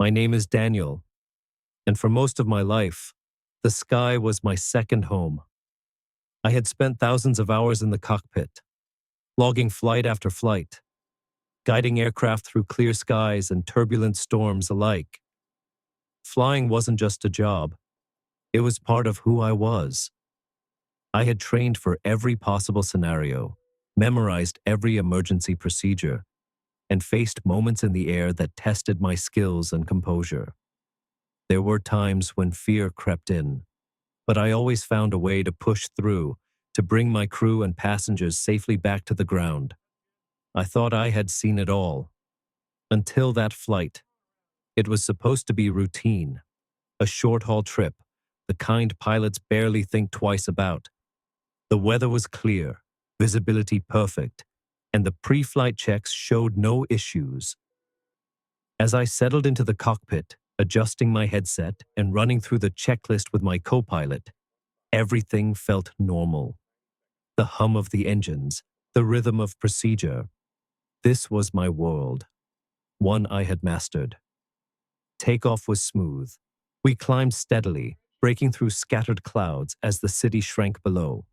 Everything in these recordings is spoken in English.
My name is Daniel, and for most of my life, the sky was my second home. I had spent thousands of hours in the cockpit, logging flight after flight, guiding aircraft through clear skies and turbulent storms alike. Flying wasn't just a job, it was part of who I was. I had trained for every possible scenario, memorized every emergency procedure, and faced moments in the air that tested my skills and composure. There were times when fear crept in, but I always found a way to push through, to bring my crew and passengers safely back to the ground. I thought I had seen it all. Until that flight. It was supposed to be routine, a short-haul trip, the kind pilots barely think twice about. The weather was clear, visibility perfect, and the pre-flight checks showed no issues. As I settled into the cockpit, adjusting my headset and running through the checklist with my co-pilot, everything felt normal. The hum of the engines, the rhythm of procedure. This was my world, one I had mastered. Takeoff was smooth. We climbed steadily, breaking through scattered clouds as the city shrank below.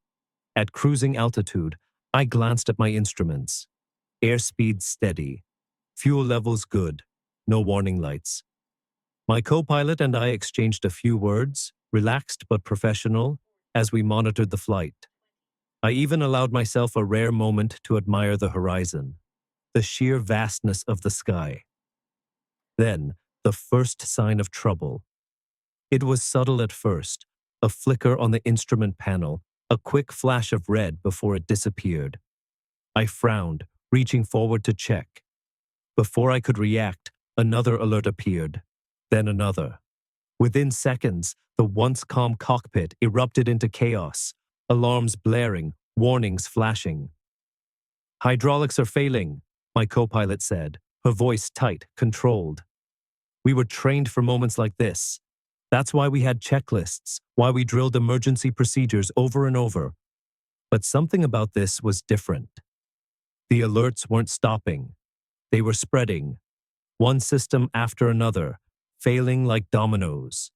At cruising altitude, I glanced at my instruments. Airspeed steady. Fuel levels good. No warning lights. My co-pilot and I exchanged a few words, relaxed but professional, as we monitored the flight. I even allowed myself a rare moment to admire the horizon, the sheer vastness of the sky. Then, the first sign of trouble. It was subtle at first, a flicker on the instrument panel, a quick flash of red before it disappeared. I frowned, reaching forward to check. Before I could react, another alert appeared, then another. Within seconds, the once calm cockpit erupted into chaos, alarms blaring, warnings flashing. "Hydraulics are failing," my co-pilot said, her voice tight, controlled. We were trained for moments like this. That's why we had checklists, why we drilled emergency procedures over and over. But something about this was different. The alerts weren't stopping. They were spreading, one system after another, failing like dominoes.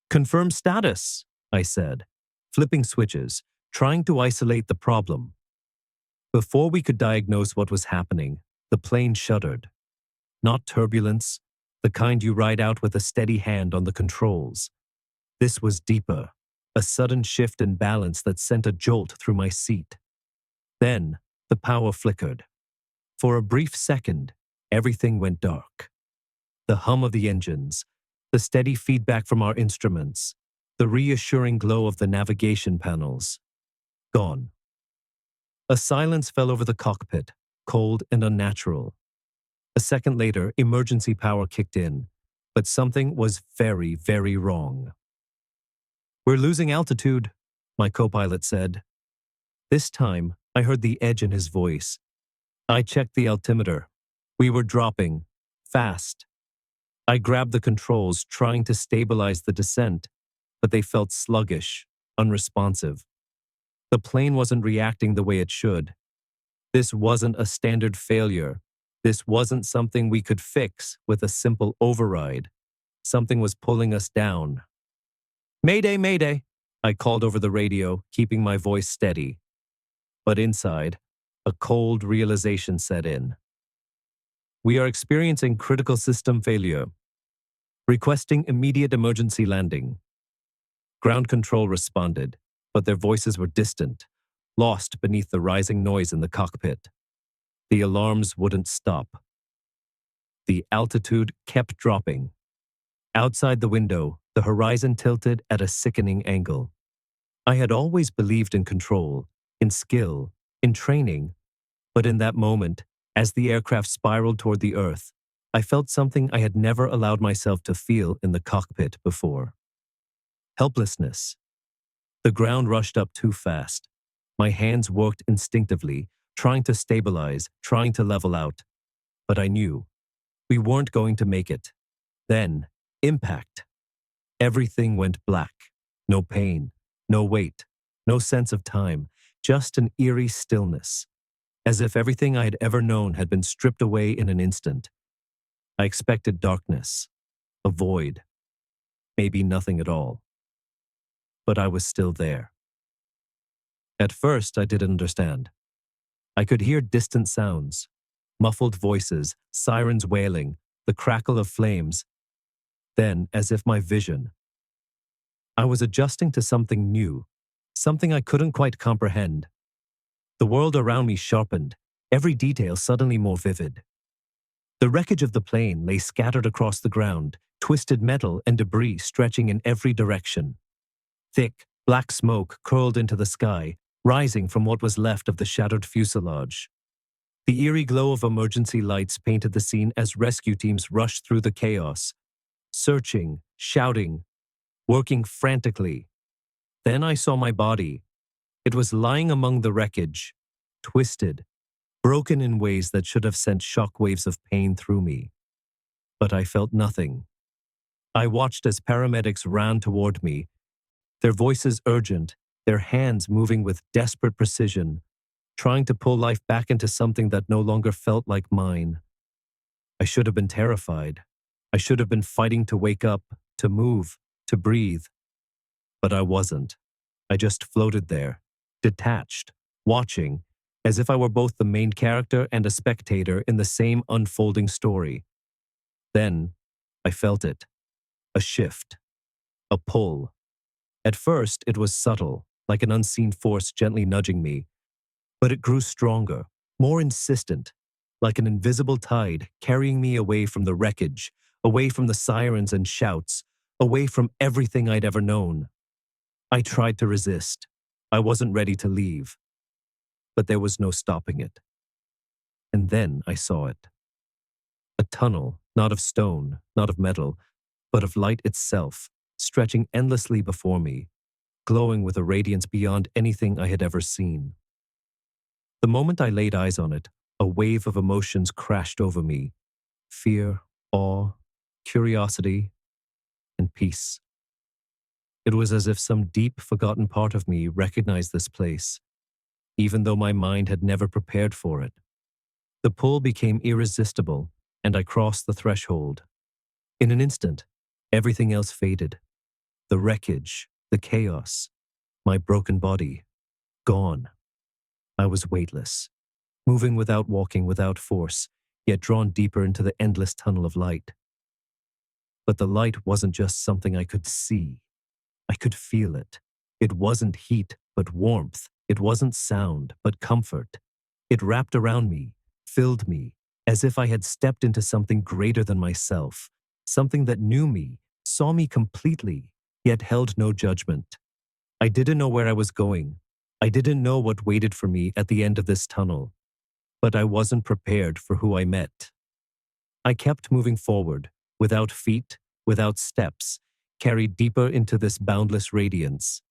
"Confirm status," I said, flipping switches, trying to isolate the problem. Before we could diagnose what was happening, the plane shuddered. Not turbulence, the kind you ride out with a steady hand on the controls. This was deeper, a sudden shift in balance that sent a jolt through my seat. Then, the power flickered. For a brief second, everything went dark. The hum of the engines, the steady feedback from our instruments, the reassuring glow of the navigation panels. Gone. A silence fell over the cockpit, cold and unnatural. A second later, emergency power kicked in, but something was very, very wrong. "We're losing altitude," my co-pilot said. This time, I heard the edge in his voice. I checked the altimeter. We were dropping, fast. I grabbed the controls, trying to stabilize the descent, but they felt sluggish, unresponsive. The plane wasn't reacting the way it should. This wasn't a standard failure. This wasn't something we could fix with a simple override. Something was pulling us down. "Mayday, mayday," I called over the radio, keeping my voice steady. But inside, a cold realization set in. "We are experiencing critical system failure. Requesting immediate emergency landing." Ground control responded, but their voices were distant, lost beneath the rising noise in the cockpit. The alarms wouldn't stop. The altitude kept dropping. Outside the window, the horizon tilted at a sickening angle. I had always believed in control, in skill, in training, but in that moment, as the aircraft spiraled toward the earth, I felt something I had never allowed myself to feel in the cockpit before. Helplessness. The ground rushed up too fast. My hands worked instinctively, trying to stabilize, trying to level out. But I knew we weren't going to make it. Then, impact. Everything went black. No pain, no weight, no sense of time, just an eerie stillness, as if everything I had ever known had been stripped away in an instant. I expected darkness, a void, maybe nothing at all. But I was still there. At first, I didn't understand. I could hear distant sounds, muffled voices, sirens wailing, the crackle of flames. Then, as if my vision, I was adjusting to something new, something I couldn't quite comprehend. The world around me sharpened, every detail suddenly more vivid. The wreckage of the plane lay scattered across the ground, twisted metal and debris stretching in every direction. Thick, black smoke curled into the sky, rising from what was left of the shattered fuselage. The eerie glow of emergency lights painted the scene as rescue teams rushed through the chaos, searching, shouting, working frantically. Then I saw my body. It was lying among the wreckage, twisted, broken in ways that should have sent shockwaves of pain through me. But I felt nothing. I watched as paramedics ran toward me, their voices urgent, their hands moving with desperate precision, trying to pull life back into something that no longer felt like mine. I should have been terrified. I should have been fighting to wake up, to move, to breathe. But I wasn't. I just floated there, detached, watching, as if I were both the main character and a spectator in the same unfolding story. Then, I felt it. A shift. A pull. At first, it was subtle, like an unseen force gently nudging me. But it grew stronger, more insistent, like an invisible tide carrying me away from the wreckage, away from the sirens and shouts, away from everything I'd ever known. I tried to resist. I wasn't ready to leave. But there was no stopping it. And then I saw it. A tunnel, not of stone, not of metal, but of light itself, stretching endlessly before me, glowing with a radiance beyond anything I had ever seen. The moment I laid eyes on it, a wave of emotions crashed over me. Fear, awe, curiosity, and peace. It was as if some deep, forgotten part of me recognized this place, even though my mind had never prepared for it. The pull became irresistible, and I crossed the threshold. In an instant, everything else faded. The wreckage, the chaos, my broken body, gone. I was weightless, moving without walking, without force, yet drawn deeper into the endless tunnel of light. But the light wasn't just something I could see. I could feel it. It wasn't heat, but warmth. It wasn't sound, but comfort. It wrapped around me, filled me, as if I had stepped into something greater than myself, something that knew me, saw me completely, yet held no judgment. I didn't know where I was going. I didn't know what waited for me at the end of this tunnel. But I wasn't prepared for who I met. I kept moving forward, without feet, without steps, carried deeper into this boundless radiance.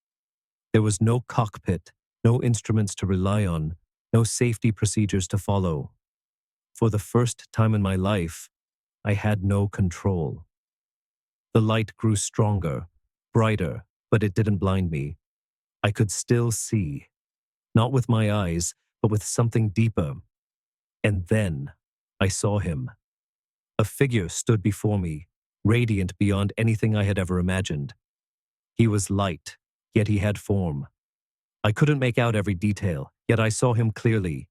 There was no cockpit, no instruments to rely on, no safety procedures to follow. For the first time in my life, I had no control. The light grew stronger, brighter, but it didn't blind me. I could still see, not with my eyes, but with something deeper. And then I saw him. A figure stood before me, radiant beyond anything I had ever imagined. He was light, yet he had form. I couldn't make out every detail, yet I saw him clearly.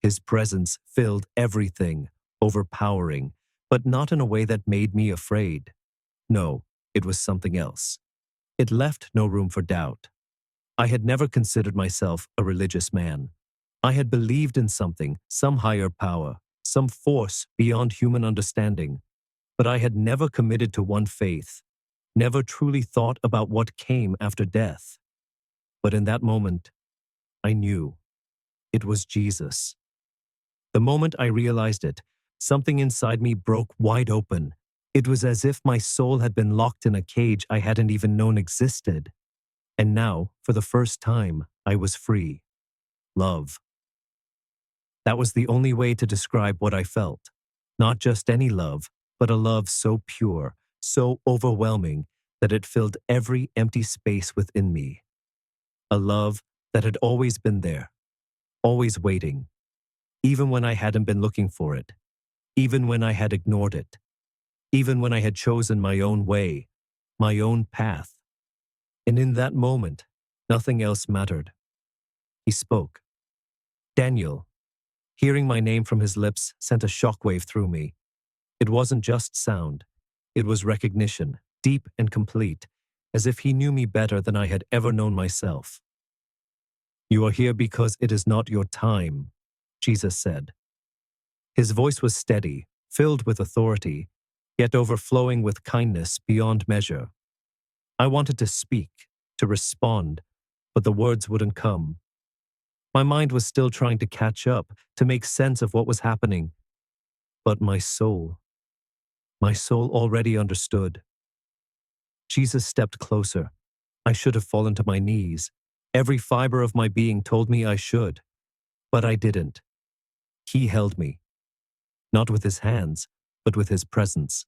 His presence filled everything, overpowering, but not in a way that made me afraid. No, it was something else. It left no room for doubt. I had never considered myself a religious man. I had believed in something, some higher power, some force beyond human understanding. But I had never committed to one faith, never truly thought about what came after death. But in that moment, I knew. It was Jesus. The moment I realized it, something inside me broke wide open. It was as if my soul had been locked in a cage I hadn't even known existed. And now, for the first time, I was free. Love. That was the only way to describe what I felt. Not just any love, but a love so pure, so overwhelming, that it filled every empty space within me. A love that had always been there, always waiting, even when I hadn't been looking for it, even when I had ignored it, even when I had chosen my own way, my own path. And in that moment, nothing else mattered. He spoke. Daniel. Hearing my name from his lips sent a shockwave through me. It wasn't just sound. It was recognition, deep and complete, as if he knew me better than I had ever known myself. "You are here because it is not your time," Jesus said. His voice was steady, filled with authority, yet overflowing with kindness beyond measure. I wanted to speak, to respond, but the words wouldn't come. My mind was still trying to catch up, to make sense of what was happening. But my soul already understood. Jesus stepped closer. I should have fallen to my knees. Every fiber of my being told me I should. But I didn't. He held me. Not with his hands, but with his presence.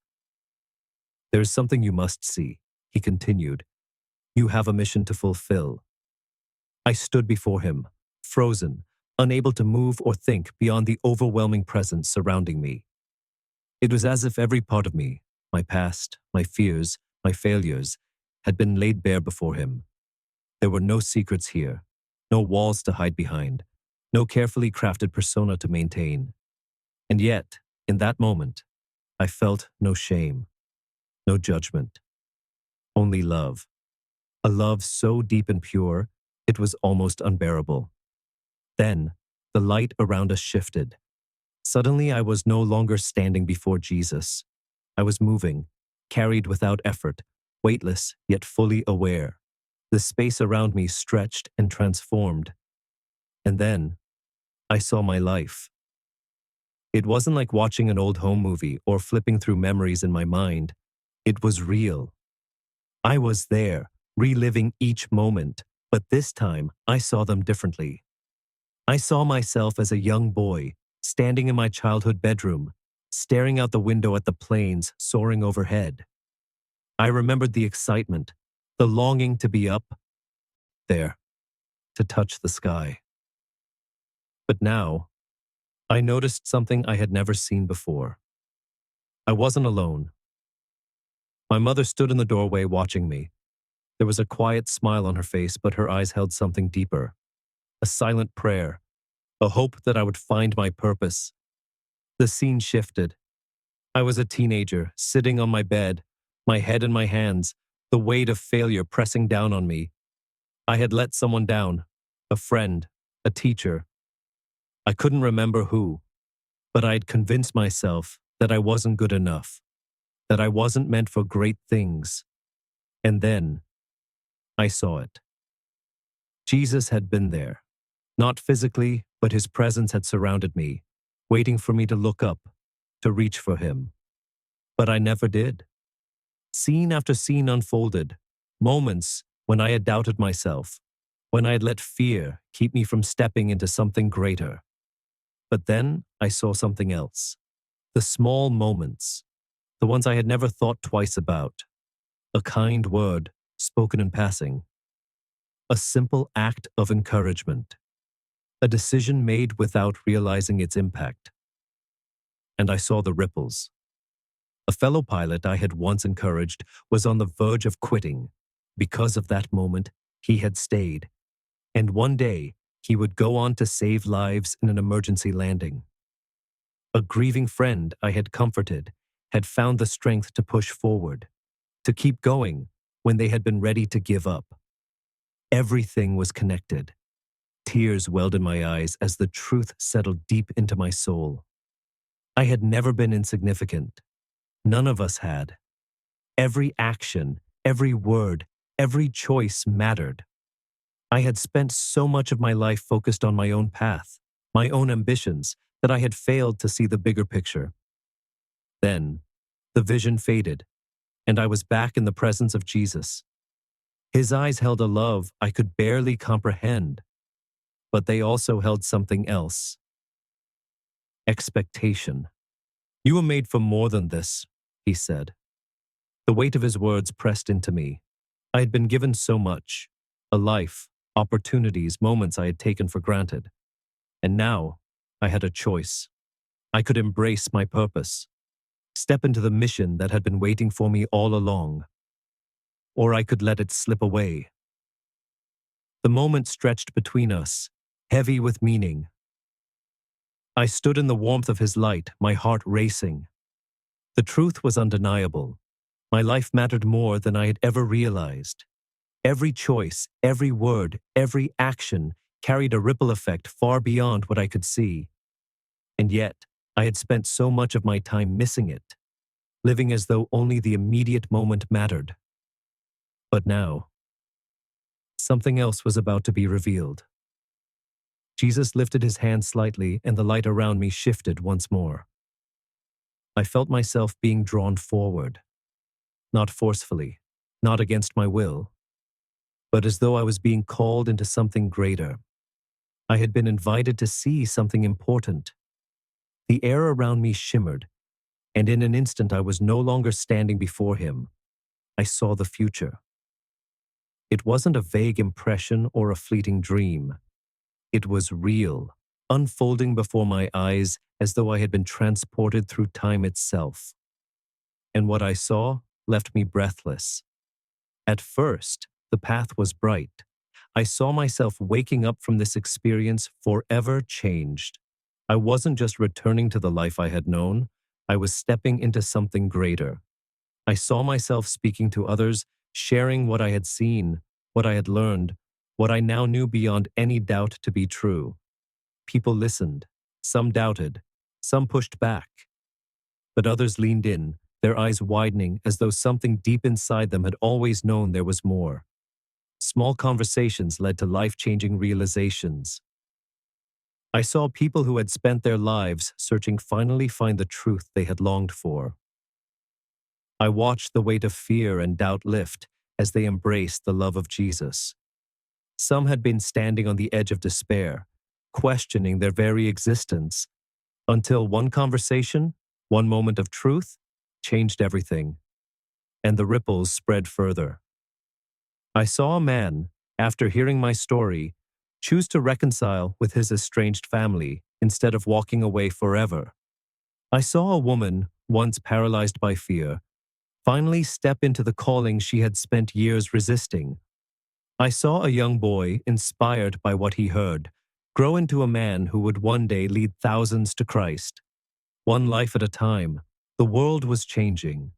"There is something you must see," he continued. "You have a mission to fulfill." I stood before him, frozen, unable to move or think beyond the overwhelming presence surrounding me. It was as if every part of me, my past, my fears, my failures, had been laid bare before him. There were no secrets here, no walls to hide behind, no carefully crafted persona to maintain. And yet, in that moment, I felt no shame, no judgment, only love. A love so deep and pure, it was almost unbearable. Then, the light around us shifted. Suddenly, I was no longer standing before Jesus. I was moving, carried without effort, weightless yet fully aware. The space around me stretched and transformed. And then, I saw my life. It wasn't like watching an old home movie or flipping through memories in my mind. It was real. I was there, reliving each moment, but this time I saw them differently. I saw myself as a young boy, standing in my childhood bedroom, staring out the window at the planes soaring overhead. I remembered the excitement, the longing to be up there, to touch the sky. But now, I noticed something I had never seen before. I wasn't alone. My mother stood in the doorway watching me. There was a quiet smile on her face, but her eyes held something deeper. A silent prayer, a hope that I would find my purpose. The scene shifted. I was a teenager, sitting on my bed, my head in my hands, the weight of failure pressing down on me. I had let someone down, a friend, a teacher. I couldn't remember who, but I had convinced myself that I wasn't good enough, that I wasn't meant for great things. And then, I saw it. Jesus had been there. Not physically, but his presence had surrounded me, waiting for me to look up, to reach for him. But I never did. Scene after scene unfolded, moments when I had doubted myself, when I had let fear keep me from stepping into something greater. But then I saw something else. The small moments, the ones I had never thought twice about. A kind word spoken in passing. A simple act of encouragement. A decision made without realizing its impact. And I saw the ripples. A fellow pilot I had once encouraged was on the verge of quitting. Because of that moment, he had stayed. And one day, he would go on to save lives in an emergency landing. A grieving friend I had comforted had found the strength to push forward, to keep going when they had been ready to give up. Everything was connected. Tears welled in my eyes as the truth settled deep into my soul. I had never been insignificant. None of us had. Every action, every word, every choice mattered. I had spent so much of my life focused on my own path, my own ambitions, that I had failed to see the bigger picture. Then, the vision faded, and I was back in the presence of Jesus. His eyes held a love I could barely comprehend, but they also held something else. Expectation. "You were made for more than this," he said. The weight of his words pressed into me. I had been given so much, a life, opportunities, moments I had taken for granted. And now, I had a choice. I could embrace my purpose. step into the mission that had been waiting for me all along, or I could let it slip away. The moment stretched between us, heavy with meaning. I stood in the warmth of his light, my heart racing. The truth was undeniable. My life mattered more than I had ever realized. Every choice, every word, every action carried a ripple effect far beyond what I could see. And yet, I had spent so much of my time missing it, living as though only the immediate moment mattered. But now, something else was about to be revealed. Jesus lifted his hand slightly, and the light around me shifted once more. I felt myself being drawn forward, not forcefully, not against my will, but as though I was being called into something greater. I had been invited to see something important. The air around me shimmered, and in an instant I was no longer standing before him. I saw the future. It wasn't a vague impression or a fleeting dream. It was real, unfolding before my eyes as though I had been transported through time itself. And what I saw left me breathless. At first, the path was bright. I saw myself waking up from this experience forever changed. I wasn't just returning to the life I had known, I was stepping into something greater. I saw myself speaking to others, sharing what I had seen, what I had learned, what I now knew beyond any doubt to be true. People listened, some doubted, some pushed back, but others leaned in, their eyes widening as though something deep inside them had always known there was more. Small conversations led to life-changing realizations. I saw people who had spent their lives searching finally find the truth they had longed for. I watched the weight of fear and doubt lift as they embraced the love of Jesus. Some had been standing on the edge of despair, questioning their very existence, until one conversation, one moment of truth, changed everything, and the ripples spread further. I saw a man, after hearing my story, choose to reconcile with his estranged family instead of walking away forever. I saw a woman, once paralyzed by fear, finally step into the calling she had spent years resisting. I saw a young boy, inspired by what he heard, grow into a man who would one day lead thousands to Christ. One life at a time, the world was changing.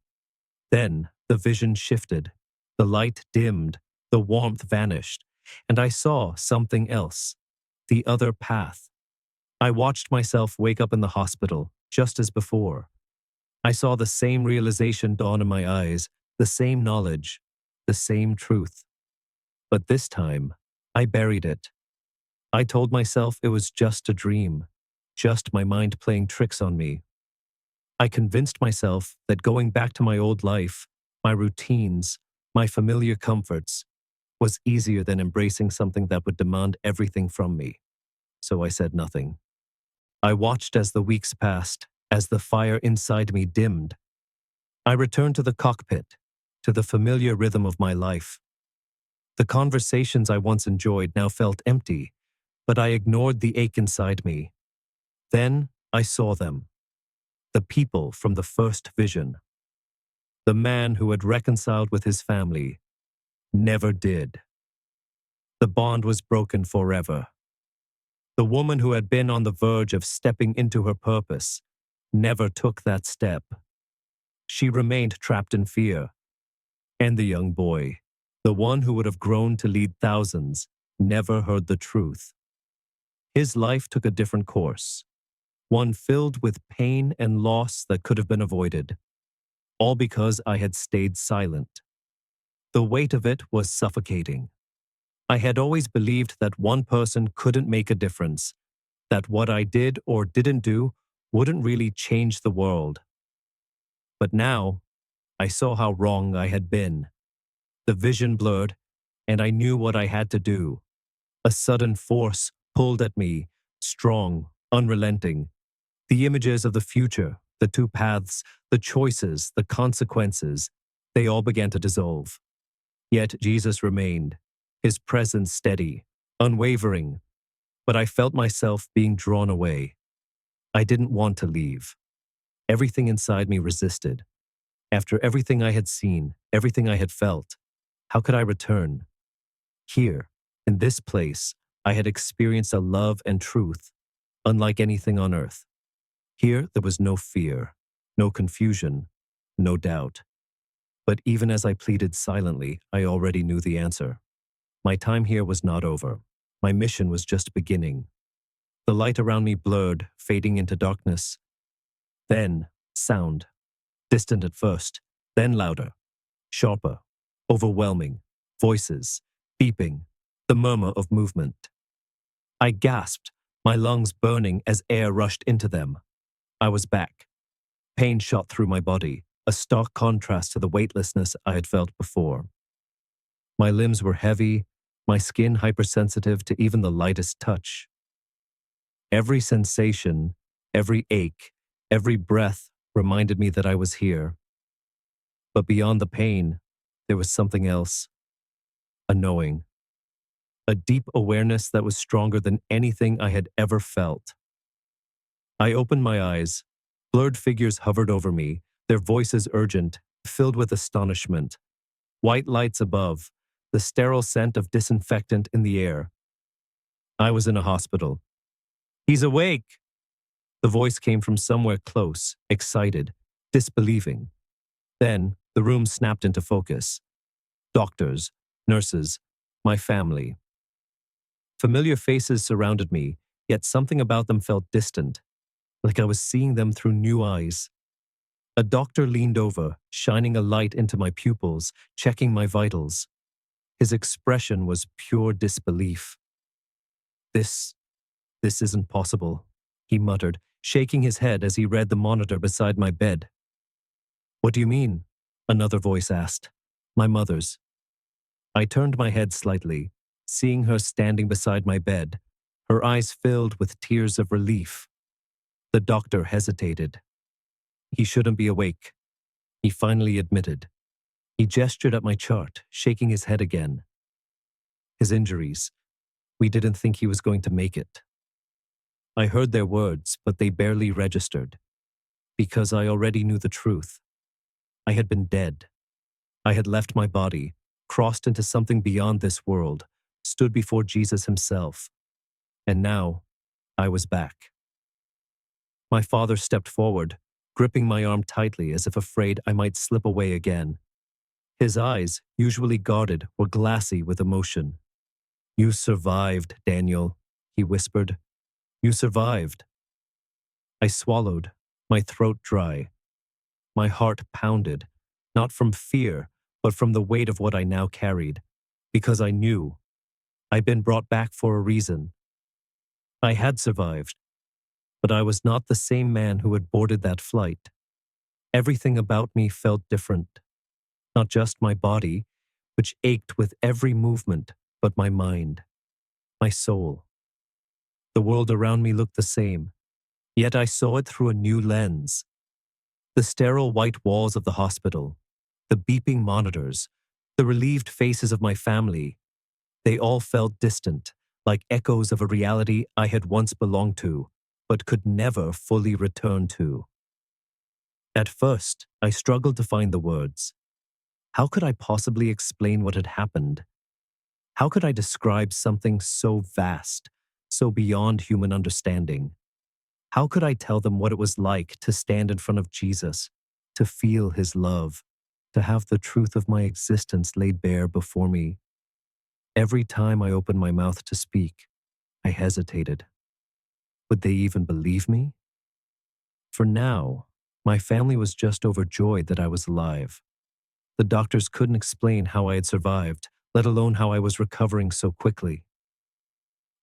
Then the vision shifted, the light dimmed, the warmth vanished, and I saw something else, the other path. I watched myself wake up in the hospital, just as before. I saw the same realization dawn in my eyes, the same knowledge, the same truth. But this time, I buried it. I told myself it was just a dream, just my mind playing tricks on me. I convinced myself that going back to my old life, my routines, my familiar comforts, was easier than embracing something that would demand everything from me. So I said nothing. I watched as the weeks passed, as the fire inside me dimmed. I returned to the cockpit, to the familiar rhythm of my life. The conversations I once enjoyed now felt empty, but I ignored the ache inside me. Then I saw them. The people from the first vision. The man who had reconciled with his family never did. The bond was broken forever. The woman who had been on the verge of stepping into her purpose never took that step. She remained trapped in fear. And the young boy, the one who would have grown to lead thousands, never heard the truth. His life took a different course, one filled with pain and loss that could have been avoided, all because I had stayed silent. The weight of it was suffocating. I had always believed that one person couldn't make a difference, that what I did or didn't do wouldn't really change the world. But now, I saw how wrong I had been. The vision blurred, and I knew what I had to do. A sudden force pulled at me, strong, unrelenting. The images of the future, the two paths, the choices, the consequences, they all began to dissolve. Yet Jesus remained, his presence steady, unwavering. But I felt myself being drawn away. I didn't want to leave. Everything inside me resisted. After everything I had seen, everything I had felt, how could I return? Here, in this place, I had experienced a love and truth unlike anything on earth. Here, there was no fear, no confusion, no doubt. But even as I pleaded silently, I already knew the answer. My time here was not over. My mission was just beginning. The light around me blurred, fading into darkness. Then, sound. Distant at first, then louder, sharper, overwhelming, voices, beeping, the murmur of movement. I gasped, my lungs burning as air rushed into them. I was back. Pain shot through my body, a stark contrast to the weightlessness I had felt before. My limbs were heavy, my skin hypersensitive to even the lightest touch. Every sensation, every ache, every breath reminded me that I was here. But beyond the pain, there was something else. A knowing. A deep awareness that was stronger than anything I had ever felt. I opened my eyes. Blurred figures hovered over me, their voices urgent, filled with astonishment. White lights above, the sterile scent of disinfectant in the air. I was in a hospital. "He's awake!" The voice came from somewhere close, excited, disbelieving. Then, the room snapped into focus. Doctors, nurses, my family. Familiar faces surrounded me, yet something about them felt distant, like I was seeing them through new eyes. A doctor leaned over, shining a light into my pupils, checking my vitals. His expression was pure disbelief. This isn't possible," he muttered, shaking his head as he read the monitor beside my bed. "What do you mean?" another voice asked. My mother's. I turned my head slightly, seeing her standing beside my bed, her eyes filled with tears of relief. The doctor hesitated. "He shouldn't be awake," he finally admitted. He gestured at my chart, shaking his head again. "His injuries. We didn't think he was going to make it." I heard their words, but they barely registered. Because I already knew the truth. I had been dead. I had left my body, crossed into something beyond this world, stood before Jesus himself. And now, I was back. My father stepped forward, gripping my arm tightly as if afraid I might slip away again. His eyes, usually guarded, were glassy with emotion. "You survived, Daniel," he whispered. "You survived." I swallowed, my throat dry. My heart pounded, not from fear, but from the weight of what I now carried, because I knew I'd been brought back for a reason. I had survived, but I was not the same man who had boarded that flight. Everything about me felt different. Not just my body, which ached with every movement, but my mind, my soul. The world around me looked the same, yet I saw it through a new lens. The sterile white walls of the hospital, the beeping monitors, the relieved faces of my family, they all felt distant, like echoes of a reality I had once belonged to, but could never fully return to. At first, I struggled to find the words. How could I possibly explain what had happened? How could I describe something so vast, so beyond human understanding? How could I tell them what it was like to stand in front of Jesus, to feel his love, to have the truth of my existence laid bare before me? Every time I opened my mouth to speak, I hesitated. Would they even believe me? For now, my family was just overjoyed that I was alive. The doctors couldn't explain how I had survived, let alone how I was recovering so quickly.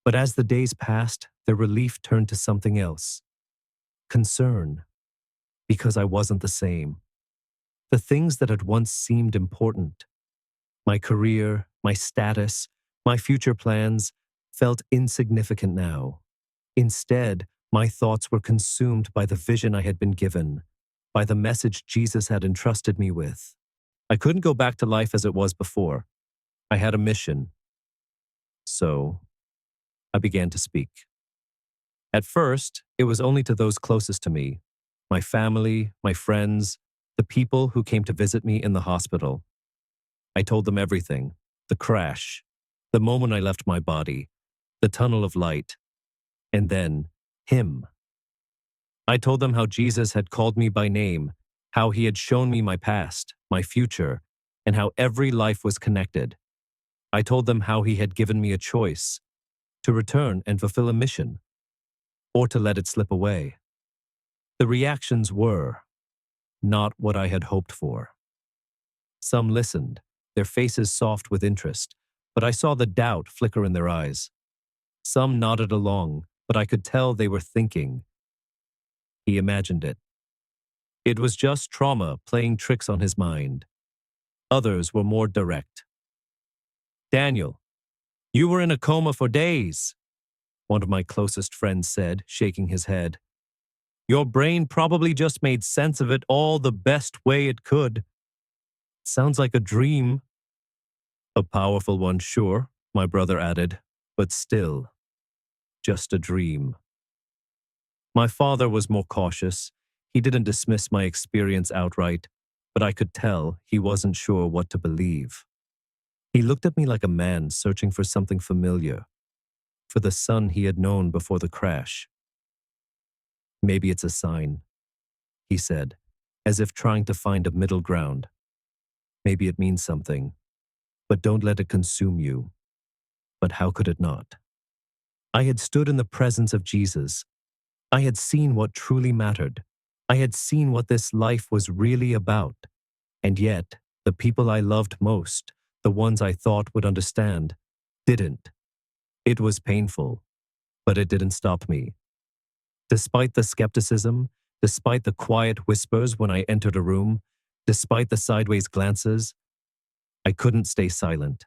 But as the days passed, their relief turned to something else. Concern. Because I wasn't the same. The things that had once seemed important, my career, my status, my future plans, felt insignificant now. Instead, my thoughts were consumed by the vision I had been given, by the message Jesus had entrusted me with. I couldn't go back to life as it was before. I had a mission. So, I began to speak. At first, it was only to those closest to me, my family, my friends, the people who came to visit me in the hospital. I told them everything: the crash, the moment I left my body, the tunnel of light, and then him. I told them how Jesus had called me by name, how he had shown me my past, my future, and how every life was connected. I told them how he had given me a choice: to return and fulfill a mission, or to let it slip away. The reactions were not what I had hoped for. Some listened, their faces soft with interest, but I saw the doubt flicker in their eyes. Some nodded along, but I could tell they were thinking. He imagined it. It was just trauma playing tricks on his mind. Others were more direct. "Daniel, you were in a coma for days," one of my closest friends said, shaking his head. "Your brain probably just made sense of it all the best way it could." "Sounds like a dream." "A powerful one, sure," my brother added, "but still, just a dream." My father was more cautious. He didn't dismiss my experience outright, but I could tell he wasn't sure what to believe. He looked at me like a man searching for something familiar, for the son he had known before the crash. "Maybe it's a sign," he said, as if trying to find a middle ground. "Maybe it means something, but don't let it consume you." But how could it not? I had stood in the presence of Jesus. I had seen what truly mattered. I had seen what this life was really about. And yet, the people I loved most, the ones I thought would understand, didn't. It was painful, but it didn't stop me. Despite the skepticism, despite the quiet whispers when I entered a room, despite the sideways glances, I couldn't stay silent.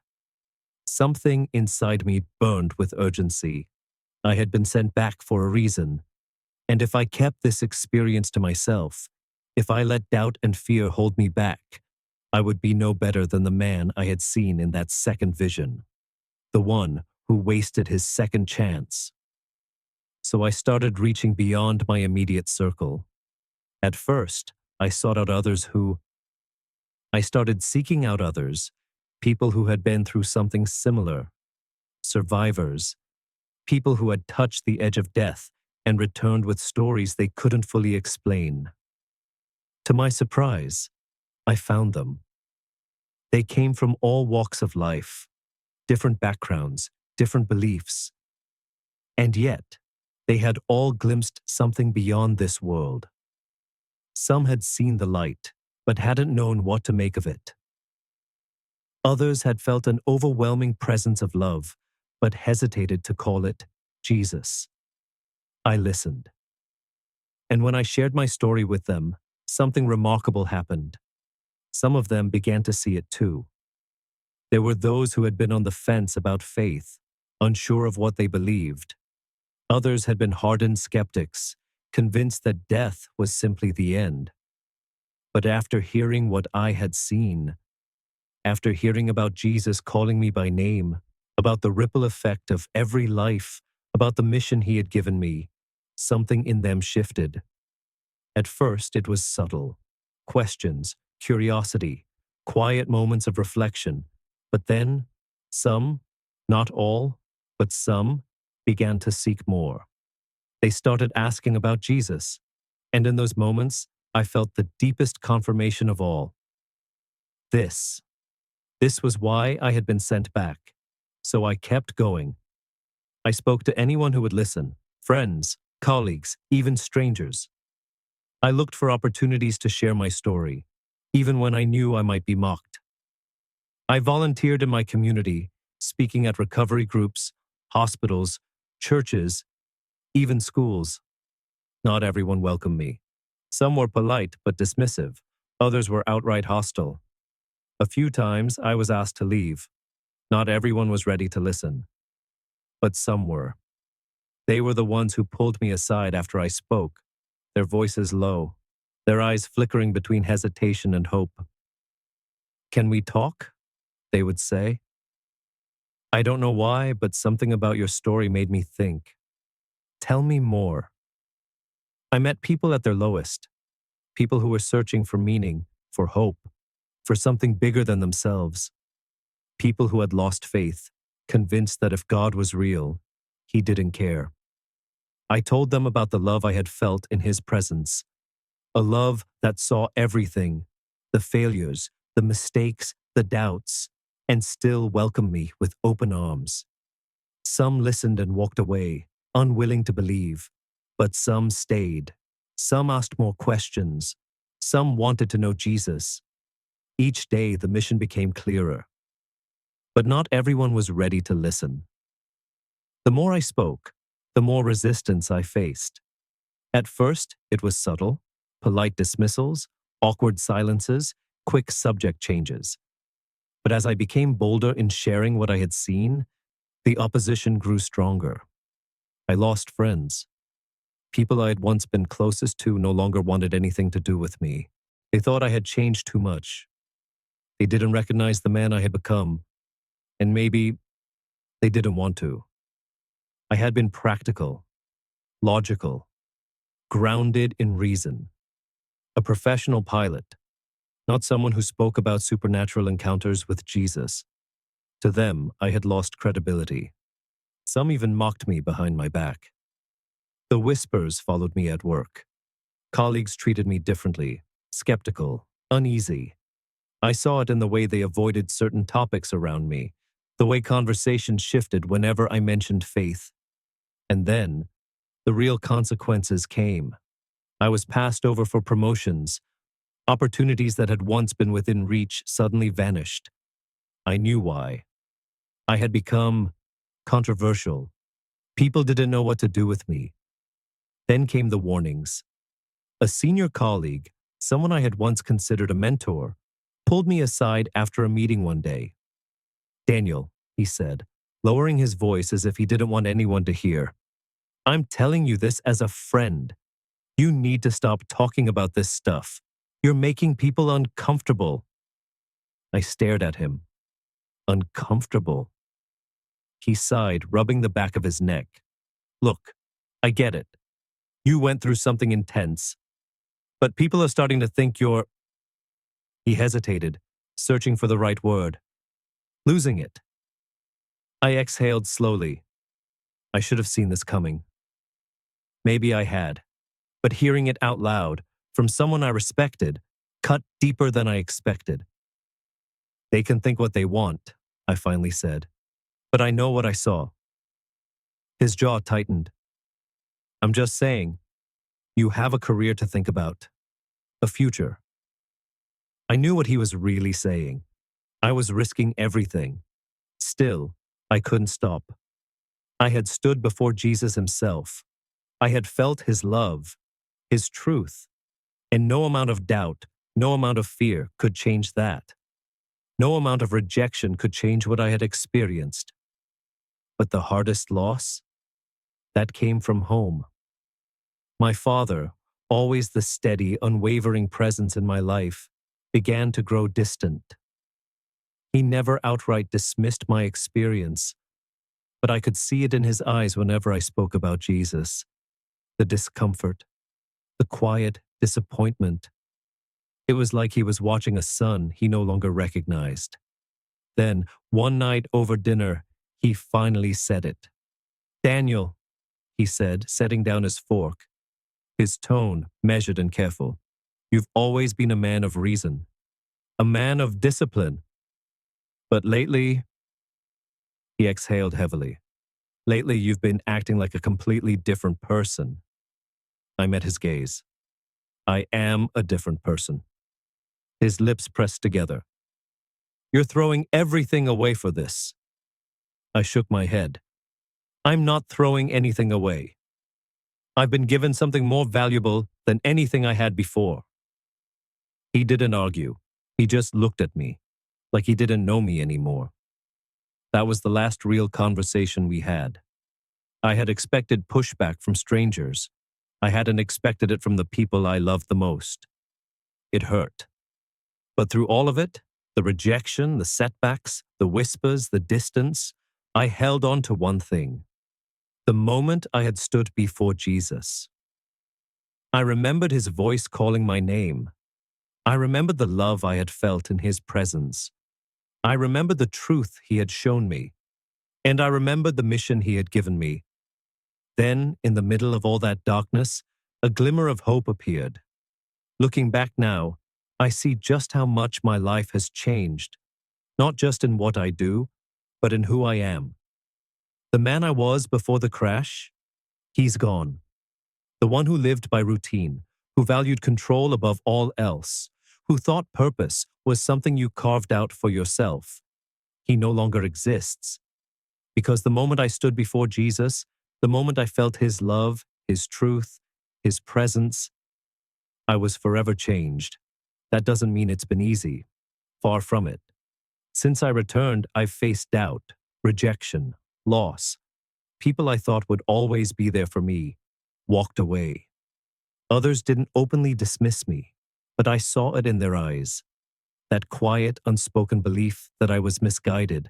Something inside me burned with urgency. I had been sent back for a reason. And if I kept this experience to myself, if I let doubt and fear hold me back, I would be no better than the man I had seen in that second vision, the one who wasted his second chance. So I started reaching beyond my immediate circle. At first, I started seeking out others, people who had been through something similar, survivors, people who had touched the edge of death and returned with stories they couldn't fully explain. To my surprise, I found them. They came from all walks of life, different backgrounds, different beliefs. And yet, they had all glimpsed something beyond this world. Some had seen the light, but hadn't known what to make of it. Others had felt an overwhelming presence of love, but hesitated to call it Jesus. I listened. And when I shared my story with them, something remarkable happened. Some of them began to see it too. There were those who had been on the fence about faith, unsure of what they believed. Others had been hardened skeptics, convinced that death was simply the end. But after hearing what I had seen, after hearing about Jesus calling me by name, about the ripple effect of every life, about the mission he had given me, something in them shifted. At first, it was subtle. Questions, curiosity, quiet moments of reflection. But then, some, not all, but some, began to seek more. They started asking about Jesus. And in those moments, I felt the deepest confirmation of all. This was why I had been sent back. So I kept going. I spoke to anyone who would listen, friends, colleagues, even strangers. I looked for opportunities to share my story, even when I knew I might be mocked. I volunteered in my community, speaking at recovery groups, hospitals, churches, even schools. Not everyone welcomed me. Some were polite but dismissive. Others were outright hostile. A few times I was asked to leave. Not everyone was ready to listen. But some were. They were the ones who pulled me aside after I spoke, their voices low, their eyes flickering between hesitation and hope. "Can we talk?" they would say. "I don't know why, but something about your story made me think. Tell me more." I met people at their lowest, people who were searching for meaning, for hope, for something bigger than themselves. People who had lost faith, convinced that if God was real, he didn't care. I told them about the love I had felt in his presence, a love that saw everything, the failures, the mistakes, the doubts, and still welcomed me with open arms. Some listened and walked away, unwilling to believe, but some stayed. Some asked more questions. Some wanted to know Jesus. Each day, the mission became clearer. But not everyone was ready to listen. The more I spoke, the more resistance I faced. At first, it was subtle, polite dismissals, awkward silences, quick subject changes. But as I became bolder in sharing what I had seen, the opposition grew stronger. I lost friends. People I had once been closest to no longer wanted anything to do with me. They thought I had changed too much. They didn't recognize the man I had become, and maybe they didn't want to. I had been practical, logical, grounded in reason, a professional pilot, not someone who spoke about supernatural encounters with Jesus. To them, I had lost credibility. Some even mocked me behind my back. The whispers followed me at work. Colleagues treated me differently, skeptical, uneasy. I saw it in the way they avoided certain topics around me, the way conversation shifted whenever I mentioned faith. And then, the real consequences came. I was passed over for promotions. Opportunities that had once been within reach suddenly vanished. I knew why. I had become controversial. People didn't know what to do with me. Then came the warnings. A senior colleague, someone I had once considered a mentor, pulled me aside after a meeting one day. "Daniel," he said, lowering his voice as if he didn't want anyone to hear, "I'm telling you this as a friend. You need to stop talking about this stuff. You're making people uncomfortable." I stared at him. Uncomfortable. He sighed, rubbing the back of his neck. "Look, I get it. You went through something intense. But people are starting to think you're—" He hesitated, searching for the right word. "Losing it." I exhaled slowly. I should have seen this coming. Maybe I had. But hearing it out loud, from someone I respected, cut deeper than I expected. "They can think what they want," I finally said. "But I know what I saw." His jaw tightened. "I'm just saying, you have a career to think about. A future." I knew what he was really saying. I was risking everything. Still, I couldn't stop. I had stood before Jesus himself. I had felt his love, his truth, and no amount of doubt, no amount of fear could change that. No amount of rejection could change what I had experienced. But the hardest loss? That came from home. My father, always the steady, unwavering presence in my life, began to grow distant. He never outright dismissed my experience, but I could see it in his eyes whenever I spoke about Jesus. The discomfort, the quiet disappointment. It was like he was watching a son he no longer recognized. Then, one night over dinner, he finally said it. "Daniel," he said, setting down his fork, his tone measured and careful. "You've always been a man of reason, a man of discipline. But lately," he exhaled heavily, "lately you've been acting like a completely different person." I met his gaze. "I am a different person." His lips pressed together. "You're throwing everything away for this." I shook my head. "I'm not throwing anything away. I've been given something more valuable than anything I had before." He didn't argue. He just looked at me, like he didn't know me anymore. That was the last real conversation we had. I had expected pushback from strangers. I hadn't expected it from the people I loved the most. It hurt. But through all of it, the rejection, the setbacks, the whispers, the distance, I held on to one thing. The moment I had stood before Jesus. I remembered his voice calling my name. I remembered the love I had felt in his presence. I remembered the truth he had shown me. And I remembered the mission he had given me. Then, in the middle of all that darkness, a glimmer of hope appeared. Looking back now, I see just how much my life has changed, not just in what I do, but in who I am. The man I was before the crash, he's gone. The one who lived by routine, who valued control above all else, who thought purpose was something you carved out for yourself, he no longer exists. Because the moment I stood before Jesus, the moment I felt his love, his truth, his presence, I was forever changed. That doesn't mean it's been easy. Far from it. Since I returned, I've faced doubt, rejection, loss. People I thought would always be there for me walked away. Others didn't openly dismiss me, but I saw it in their eyes. That quiet, unspoken belief that I was misguided,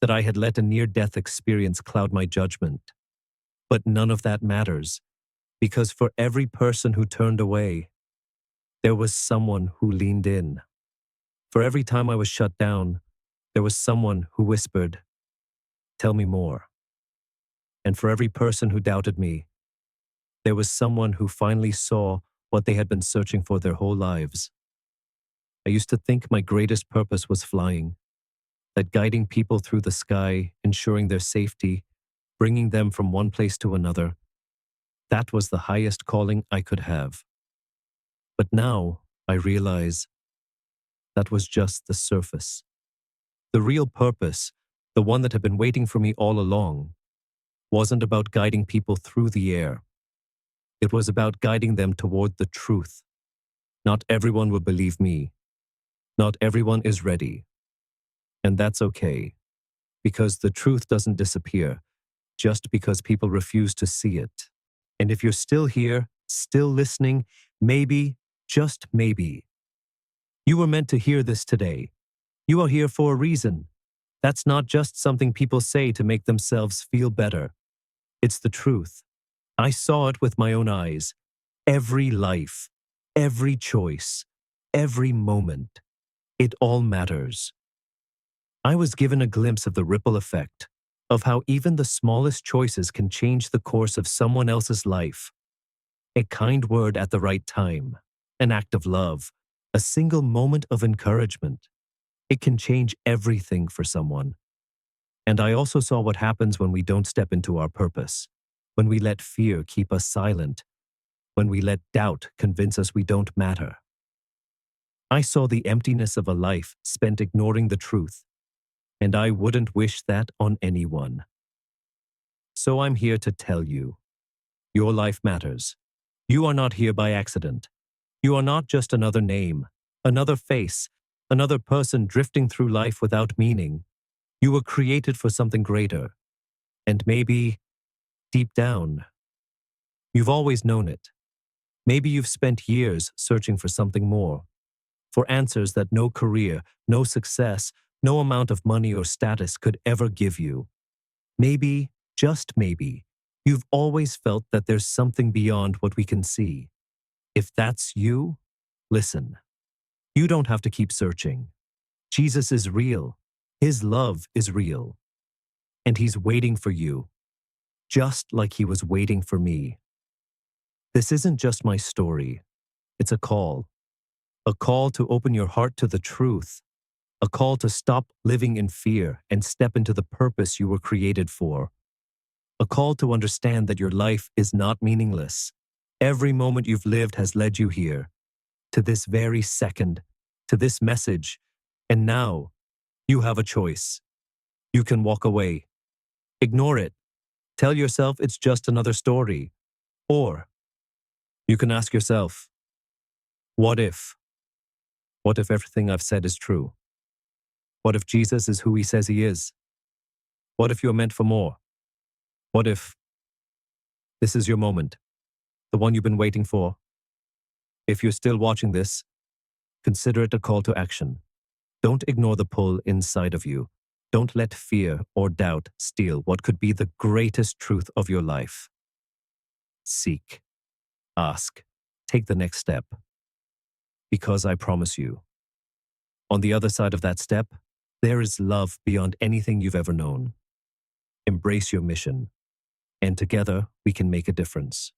that I had let a near-death experience cloud my judgment. But none of that matters, because for every person who turned away, there was someone who leaned in. For every time I was shut down, there was someone who whispered, "Tell me more." And for every person who doubted me, there was someone who finally saw what they had been searching for their whole lives. I used to think my greatest purpose was flying, that guiding people through the sky, ensuring their safety, bringing them from one place to another, that was the highest calling I could have. But now I realize that was just the surface. The real purpose, the one that had been waiting for me all along, wasn't about guiding people through the air. It was about guiding them toward the truth. Not everyone will believe me. Not everyone is ready. And that's okay, because the truth doesn't disappear just because people refuse to see it. And if you're still here, still listening, maybe, just maybe, you were meant to hear this today. You are here for a reason. That's not just something people say to make themselves feel better. It's the truth. I saw it with my own eyes. Every life, every choice, every moment, it all matters. I was given a glimpse of the ripple effect, of how even the smallest choices can change the course of someone else's life. A kind word at the right time, an act of love, a single moment of encouragement. It can change everything for someone. And I also saw what happens when we don't step into our purpose, when we let fear keep us silent, when we let doubt convince us we don't matter. I saw the emptiness of a life spent ignoring the truth, and I wouldn't wish that on anyone. So I'm here to tell you, your life matters. You are not here by accident. You are not just another name, another face, another person drifting through life without meaning. You were created for something greater. And maybe, deep down, you've always known it. Maybe you've spent years searching for something more, for answers that no career, no success, no amount of money or status could ever give you. Maybe, just maybe, you've always felt that there's something beyond what we can see. If that's you, listen. You don't have to keep searching. Jesus is real. His love is real. And he's waiting for you, just like he was waiting for me. This isn't just my story. It's a call to open your heart to the truth, a call to stop living in fear and step into the purpose you were created for, a call to understand that your life is not meaningless. Every moment you've lived has led you here, to this very second, to this message, and now you have a choice. You can walk away, ignore it, tell yourself it's just another story, or you can ask yourself, what if? What if everything I've said is true? What if Jesus is who he says he is? What if you're meant for more? What if this is your moment, the one you've been waiting for? If you're still watching this, consider it a call to action. Don't ignore the pull inside of you. Don't let fear or doubt steal what could be the greatest truth of your life. Seek, ask, take the next step. Because I promise you, on the other side of that step, there is love beyond anything you've ever known. Embrace your mission, and together we can make a difference.